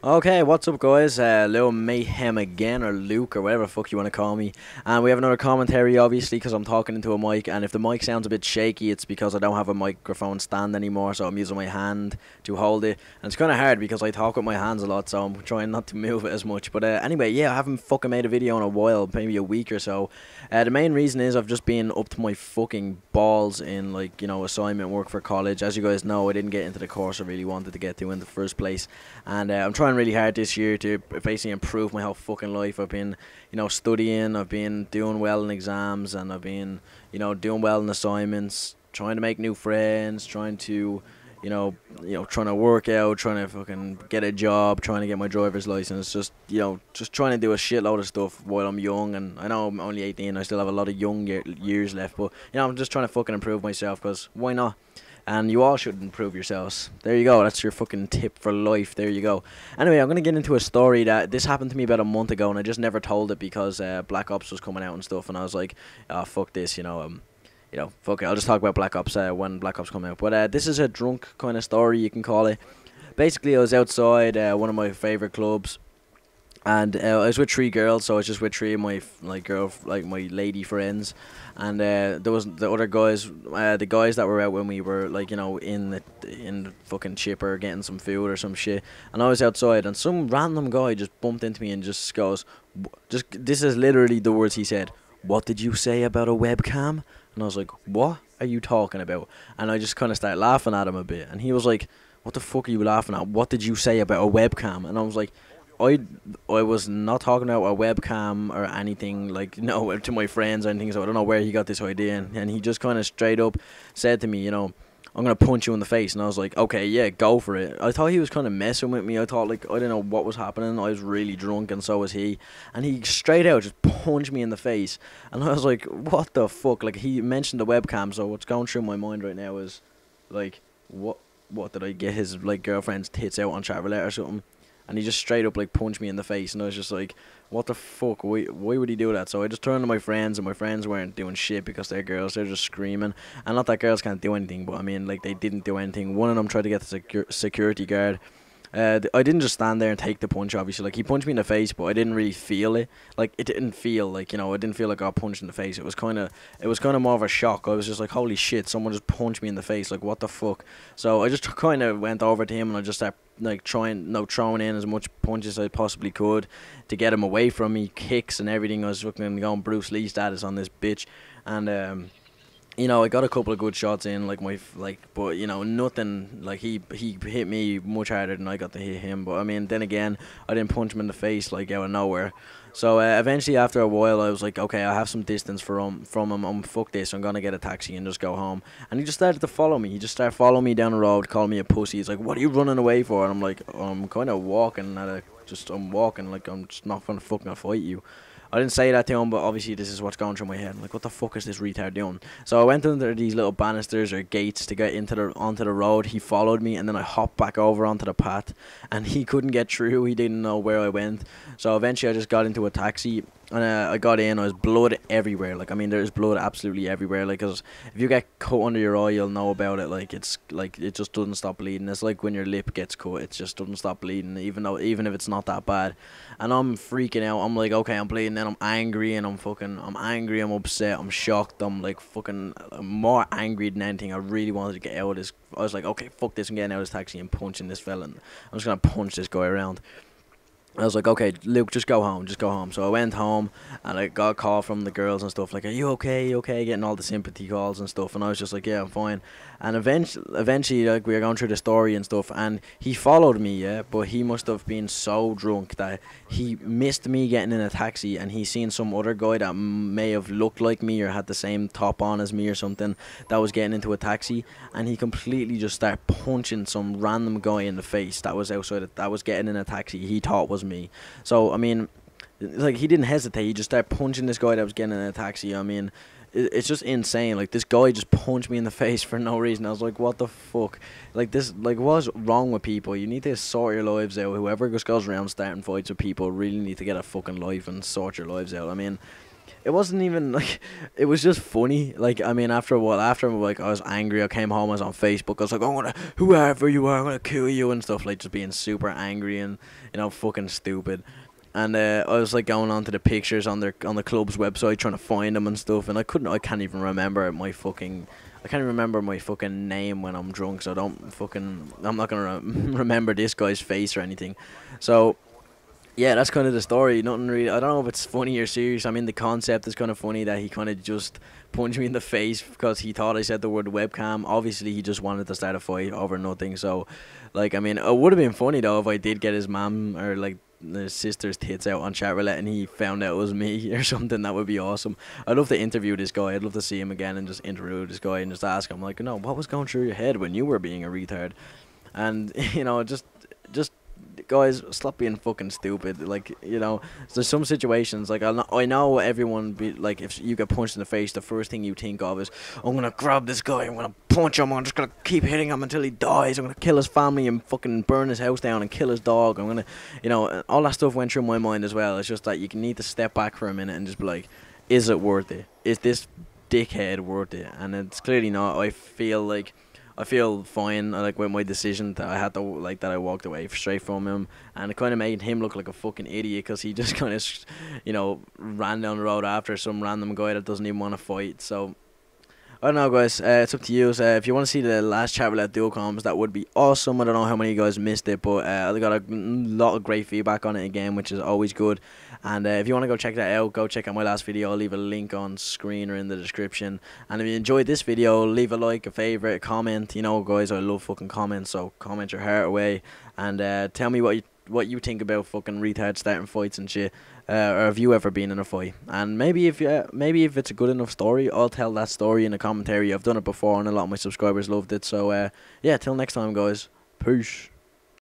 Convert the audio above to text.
Okay, what's up, guys? Little Mayhem again, or Luke, or whatever the fuck you want to call me. And we have another commentary, obviously, because I'm talking into a mic. And if the mic sounds a bit shaky, it's because I don't have a microphone stand anymore, so I'm using my hand to hold it. And it's kind of hard because I talk with my hands a lot, so I'm trying not to move it as much. But anyway, yeah, I haven't fucking made a video in a while, maybe a week or so. The main reason is I've just been up to my fucking balls in, like, assignment work for college. As you guys know, I didn't get into the course I really wanted to get to in the first place. And I'm trying really hard this year to basically improve my whole fucking life. I've been, studying, I've been doing well in exams, and I've been, doing well in assignments, trying to make new friends, trying to, trying to work out, trying to fucking get a job, trying to get my driver's license, just trying to do a shitload of stuff while I'm young. And I know I'm only 18, I still have a lot of young years left, but, I'm just trying to fucking improve myself, because why not? And you all should improve yourselves. There you go. That's your fucking tip for life. There you go. Anyway, I'm going to get into a story that this happened to me about a month ago, and I just never told it because Black Ops was coming out and stuff, and I was like, oh, fuck this, fuck it. I'll just talk about Black Ops when Black Ops come out. But this is a drunk kind of story, you can call it. Basically, I was outside one of my favorite clubs, and I was with three girls, so I was just with three of my my lady friends, and there was the other guys, the guys that were out when we were in the fucking chipper getting some food or some shit, and I was outside, and some random guy just bumped into me and just goes, this is literally the words he said, "What did you say about a webcam?" And I was like, "What are you talking about?" And I just kind of started laughing at him a bit, and he was like, "What the fuck are you laughing at? What did you say about a webcam?" And I was like, I was not talking about a webcam or anything, to my friends or anything, so I don't know where he got this idea. And he just kind of straight up said to me, "I'm going to punch you in the face." And I was like, okay, yeah, go for it. I thought he was kind of messing with me. I thought, I didn't know what was happening. I was really drunk, and so was he. And he straight out just punched me in the face. And I was like, what the fuck? He mentioned the webcam, so what's going through my mind right now is, what did I get his, girlfriend's tits out on Chevrolet or something? And he just straight up punched me in the face, and I was just like, what the fuck, why would he do that? So I just turned to my friends, and my friends weren't doing shit because they're girls, they're just screaming. And not that girls can't do anything, but I mean, they didn't do anything. One of them tried to get the security guard. I didn't just stand there and take the punch, obviously. He punched me in the face, but I didn't really feel it. It didn't feel I didn't feel like I got punched in the face. It was kind of more of a shock. I was just like, holy shit, someone just punched me in the face. What the fuck? So I just kind of went over to him, and I just started throwing in as much punches as I possibly could to get him away from me, kicks and everything. I was fucking going Bruce Lee status on this bitch, and I got a couple of good shots in, but nothing. He hit me much harder than I got to hit him. But I mean, then again, I didn't punch him in the face out of nowhere. So eventually, after a while, I was like, okay, I have some distance from him. Fuck this. I'm gonna get a taxi and just go home. And he just started to follow me. He just started following me down the road, calling me a pussy. He's like, "What are you running away for?" And I'm like, "I'm kind of walking I'm walking. I'm just not gonna fucking fight you." I didn't say that to him, but obviously this is what's going through my head. I'm like, what the fuck is this retard doing? So I went under these little banisters or gates to get onto the road. He followed me, and then I hopped back over onto the path, and he couldn't get through. He didn't know where I went. So eventually I just got into a taxi, and I got in. I was blood everywhere. There's blood absolutely everywhere. Because if you get cut under your eye, you'll know about it. It just doesn't stop bleeding. It's like when your lip gets cut, it just doesn't stop bleeding, even if it's not that bad. And I'm freaking out. I'm like, okay, I'm bleeding, and I'm angry, and I'm angry, I'm upset, I'm shocked, I'm more angry than anything. I really wanted to get out of this. I was like, okay, fuck this, I'm getting out of this taxi and punching this fella, and I'm just gonna punch this guy around. I was like, okay, Luke, just go home. So I went home, and I got a call from the girls and stuff, are you okay, getting all the sympathy calls and stuff, and I was just like, yeah, I'm fine. And eventually, we were going through the story and stuff, and he followed me, yeah, but he must have been so drunk that he missed me getting in a taxi, and he seen some other guy that may have looked like me or had the same top on as me or something that was getting into a taxi, and he completely just started punching some random guy in the face that was outside that was getting in a taxi he thought was me. So I mean, he didn't hesitate. He just started punching this guy that was getting in a taxi. I mean, it's just insane. This guy just punched me in the face for no reason. I was like, what the fuck? What's wrong with people? You need to sort your lives out. Whoever just goes around starting fights with people really need to get a fucking life and sort your lives out. I mean, it wasn't even like, it was just funny. Like, I mean, after a while, after like I was angry, I came home, I was on Facebook, I was like, I'm gonna, whoever you are, I'm gonna kill you and stuff, like just being super angry and, you know, fucking stupid. And I was like going on to the pictures on the club's website trying to find them and stuff, and I can't even remember my fucking, I can't even remember my fucking name when I'm drunk, so I'm not gonna remember this guy's face or anything. So yeah, that's kind of the story. Nothing really. I don't know if it's funny or serious. I mean, the concept is kind of funny that he kind of just punched me in the face because he thought I said the word webcam. Obviously, he just wanted to start a fight over nothing. So, like, I mean, it would have been funny though if I did get his mum or like his sister's tits out on chat roulette and he found out it was me or something. That would be awesome. I'd love to interview this guy. I'd love to see him again and just interview this guy and just ask him, like, no, what was going through your head when you were being a retard? And you know, just guys, stop being fucking stupid. Like, you know, there's some situations, like, I know everyone be like, if you get punched in the face, the first thing you think of is, I'm gonna grab this guy, I'm gonna punch him, I'm just gonna keep hitting him until he dies, I'm gonna kill his family and fucking burn his house down and kill his dog, I'm gonna, you know, all that stuff went through my mind as well. It's just that you need to step back for a minute and just be like, is it worth it? Is this dickhead worth it? And it's clearly not. I feel fine, like, with my decision that I had to, like, that I walked away straight from him, and it kind of made him look like a fucking idiot because he just kind of, you know, ran down the road after some random guy that doesn't even want to fight. So I don't know, guys. It's up to you. So, if you want to see the last chat roulette dual comms, that would be awesome. I don't know how many of you guys missed it, but I got a lot of great feedback on it again, which is always good. And if you want to go check that out, go check out my last video. I'll leave a link on screen or in the description. And if you enjoyed this video, leave a like, a favorite, a comment. You know, guys, I love fucking comments, so comment your heart away. And tell me what you think about fucking retards starting fights and shit. Or have you ever been in a fight? And maybe if it's a good enough story, I'll tell that story in a commentary. I've done it before and a lot of my subscribers loved it. So yeah, till next time, guys. Peace.